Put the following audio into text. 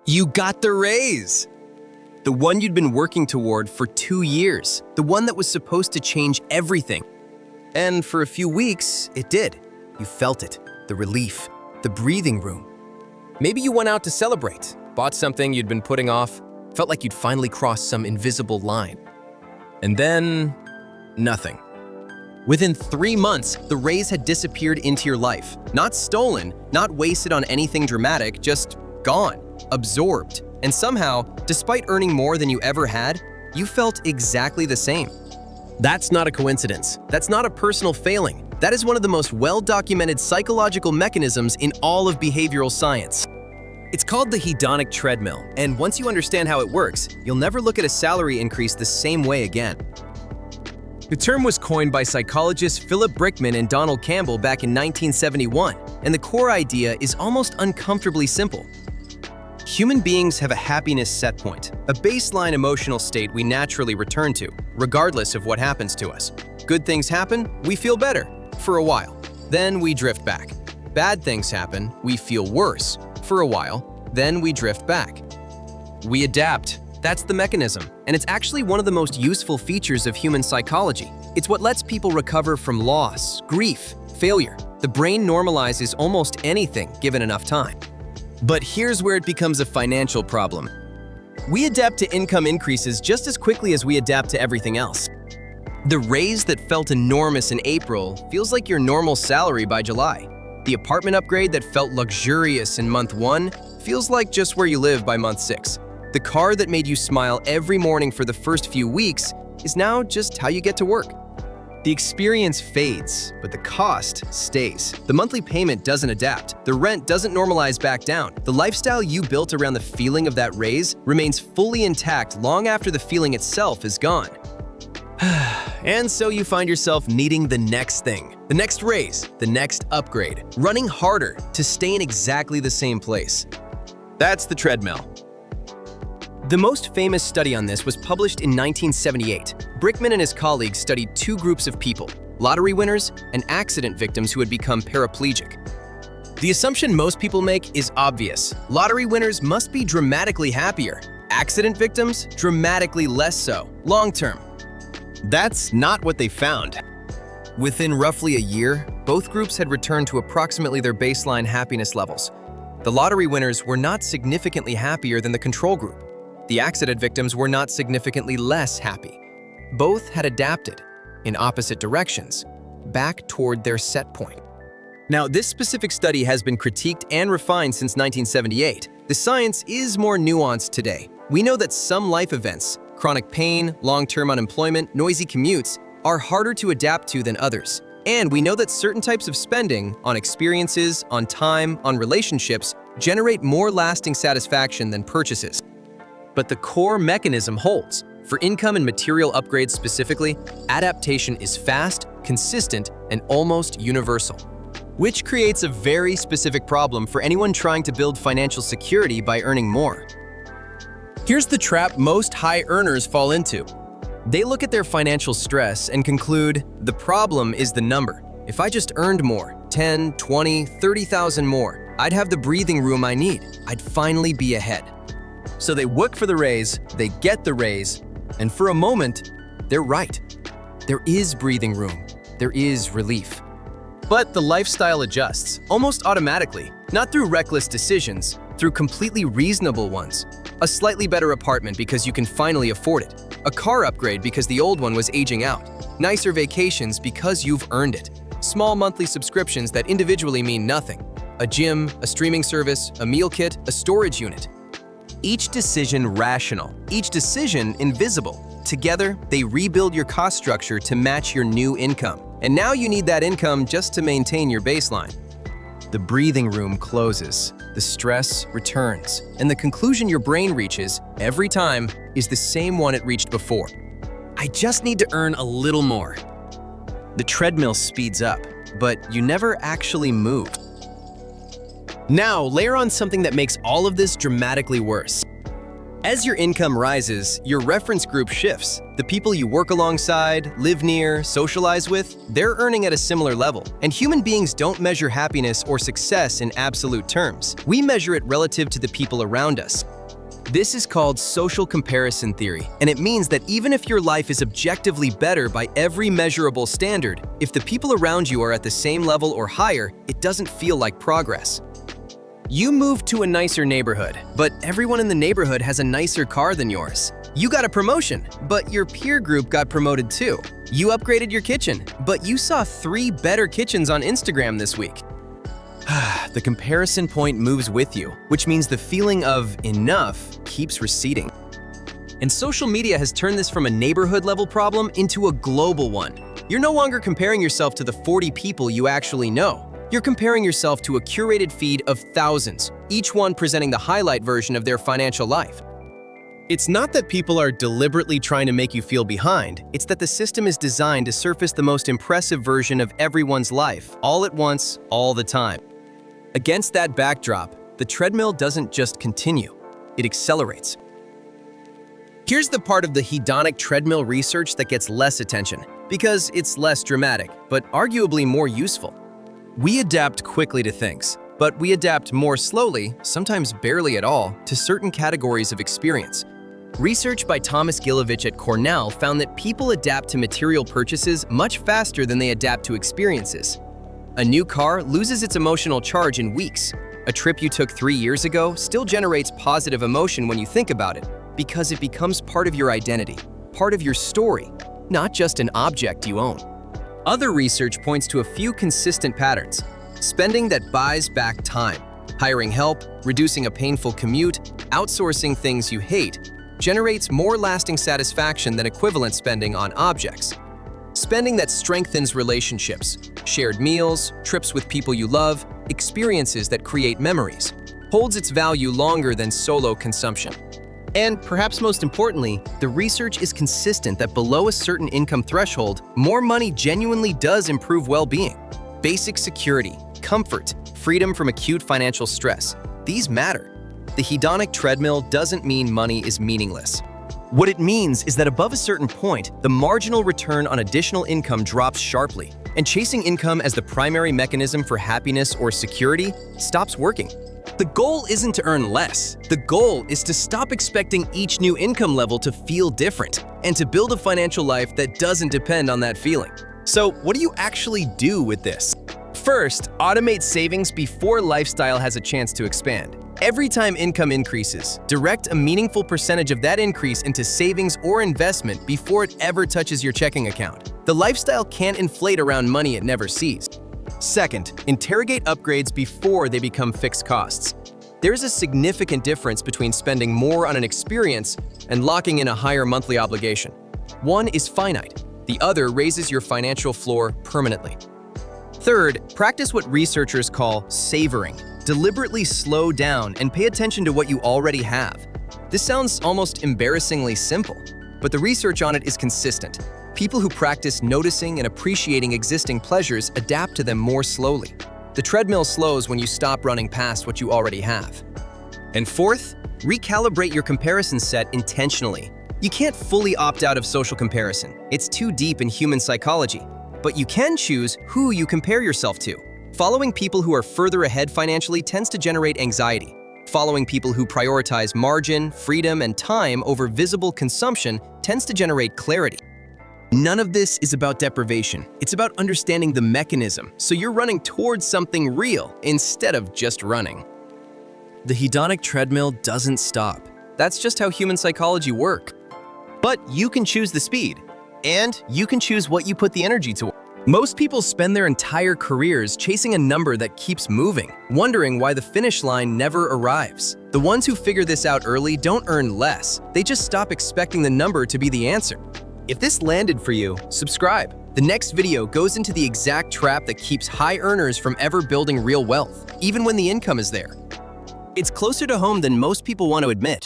You got the raise! The one you'd been working toward for 2 years. The one that was supposed to change everything. And for a few weeks, it did. You felt it. The relief. The breathing room. Maybe you went out to celebrate, bought something you'd been putting off, felt like you'd finally crossed some invisible line. And then, nothing. Within 3 months, the raise had disappeared into your life. Not stolen, not wasted on anything dramatic, just gone, absorbed. And somehow, despite earning more than you ever had, you felt exactly the same. That's not a coincidence. That's not a personal failing. That is one of the most well-documented psychological mechanisms in all of behavioral science. It's called the hedonic treadmill, and once you understand how it works, you'll never look at a salary increase the same way again. The term was coined by psychologists Philip Brickman and Donald Campbell back in 1971, and the core idea is almost uncomfortably simple. Human beings have a happiness set point, a baseline emotional state we naturally return to, regardless of what happens to us. Good things happen, we feel better, for a while. Then we drift back. Bad things happen, we feel worse, for a while. Then we drift back. We adapt. That's the mechanism, and it's actually one of the most useful features of human psychology. It's what lets people recover from loss, grief, failure. The brain normalizes almost anything given enough time. But here's where it becomes a financial problem. We adapt to income increases just as quickly as we adapt to everything else. The raise that felt enormous in April feels like your normal salary by July. The apartment upgrade that felt luxurious in month 1 feels like just where you live by month 6. The car that made you smile every morning for the first few weeks is now just how you get to work. The experience fades, but the cost stays. The monthly payment doesn't adapt. The rent doesn't normalize back down. The lifestyle you built around the feeling of that raise remains fully intact long after the feeling itself is gone. And so you find yourself needing the next thing, the next raise, the next upgrade, running harder to stay in exactly the same place. That's the treadmill. The most famous study on this was published in 1978. Brickman and his colleagues studied 2 groups of people, lottery winners and accident victims who had become paraplegic. The assumption most people make is obvious. Lottery winners must be dramatically happier. Accident victims, dramatically less so, long-term. That's not what they found. Within roughly a year, both groups had returned to approximately their baseline happiness levels. The lottery winners were not significantly happier than the control group. The accident victims were not significantly less happy. Both had adapted, in opposite directions, back toward their set point. Now, this specific study has been critiqued and refined since 1978. The science is more nuanced today. We know that some life events, chronic pain, long-term unemployment, noisy commutes, are harder to adapt to than others. And we know that certain types of spending, on experiences, on time, on relationships, generate more lasting satisfaction than purchases. But the core mechanism holds. For income and material upgrades specifically, adaptation is fast, consistent, and almost universal. Which creates a very specific problem for anyone trying to build financial security by earning more. Here's the trap most high earners fall into. They look at their financial stress and conclude, the problem is the number. If I just earned more, 10, 20, 30,000 more, I'd have the breathing room I need. I'd finally be ahead. So they work for the raise, they get the raise, and for a moment, they're right. There is breathing room. There is relief. But the lifestyle adjusts, almost automatically, not through reckless decisions, through completely reasonable ones. A slightly better apartment because you can finally afford it. A car upgrade because the old one was aging out. Nicer vacations because you've earned it. Small monthly subscriptions that individually mean nothing. A gym, a streaming service, a meal kit, a storage unit. Each decision rational, each decision invisible. Together, they rebuild your cost structure to match your new income. And now you need that income just to maintain your baseline. The breathing room closes, the stress returns, and the conclusion your brain reaches every time is the same one it reached before. I just need to earn a little more. The treadmill speeds up, but you never actually move. Now, layer on something that makes all of this dramatically worse. As your income rises, your reference group shifts. The people you work alongside, live near, socialize with, they're earning at a similar level. And human beings don't measure happiness or success in absolute terms. We measure it relative to the people around us. This is called social comparison theory, and it means that even if your life is objectively better by every measurable standard, if the people around you are at the same level or higher, it doesn't feel like progress. You moved to a nicer neighborhood, but everyone in the neighborhood has a nicer car than yours. You got a promotion, but your peer group got promoted too. You upgraded your kitchen, but you saw 3 better kitchens on Instagram this week. The comparison point moves with you, which means the feeling of enough keeps receding. And social media has turned this from a neighborhood-level problem into a global one. You're no longer comparing yourself to the 40 people you actually know. You're comparing yourself to a curated feed of thousands, each one presenting the highlight version of their financial life. It's not that people are deliberately trying to make you feel behind, it's that the system is designed to surface the most impressive version of everyone's life, all at once, all the time. Against that backdrop, the treadmill doesn't just continue, it accelerates. Here's the part of the hedonic treadmill research that gets less attention, because it's less dramatic, but arguably more useful. We adapt quickly to things, but we adapt more slowly, sometimes barely at all, to certain categories of experience. Research by Thomas Gilovich at Cornell found that people adapt to material purchases much faster than they adapt to experiences. A new car loses its emotional charge in weeks. A trip you took 3 years ago still generates positive emotion when you think about it, because it becomes part of your identity, part of your story, not just an object you own. Other research points to a few consistent patterns. Spending that buys back time, hiring help, reducing a painful commute, outsourcing things you hate, generates more lasting satisfaction than equivalent spending on objects. Spending that strengthens relationships, shared meals, trips with people you love, experiences that create memories, holds its value longer than solo consumption. And perhaps most importantly, the research is consistent that below a certain income threshold, more money genuinely does improve well-being. Basic security, comfort, freedom from acute financial stress, these matter. The hedonic treadmill doesn't mean money is meaningless. What it means is that above a certain point, the marginal return on additional income drops sharply, and chasing income as the primary mechanism for happiness or security stops working. The goal isn't to earn less. The goal is to stop expecting each new income level to feel different and to build a financial life that doesn't depend on that feeling. So, what do you actually do with this? First, automate savings before lifestyle has a chance to expand. Every time income increases, direct a meaningful percentage of that increase into savings or investment before it ever touches your checking account. The lifestyle can't inflate around money it never sees. Second, interrogate upgrades before they become fixed costs. There's a significant difference between spending more on an experience and locking in a higher monthly obligation. One is finite, the other raises your financial floor permanently. Third, practice what researchers call savoring. Deliberately slow down and pay attention to what you already have. This sounds almost embarrassingly simple, but the research on it is consistent. People who practice noticing and appreciating existing pleasures adapt to them more slowly. The treadmill slows when you stop running past what you already have. And fourth, recalibrate your comparison set intentionally. You can't fully opt out of social comparison. It's too deep in human psychology. But you can choose who you compare yourself to. Following people who are further ahead financially tends to generate anxiety. Following people who prioritize margin, freedom, and time over visible consumption tends to generate clarity. None of this is about deprivation. It's about understanding the mechanism, so you're running towards something real instead of just running. The hedonic treadmill doesn't stop. That's just how human psychology works. But you can choose the speed, and you can choose what you put the energy toward. Most people spend their entire careers chasing a number that keeps moving, wondering why the finish line never arrives. The ones who figure this out early don't earn less. They just stop expecting the number to be the answer. If this landed for you, subscribe. The next video goes into the exact trap that keeps high earners from ever building real wealth, even when the income is there. It's closer to home than most people want to admit.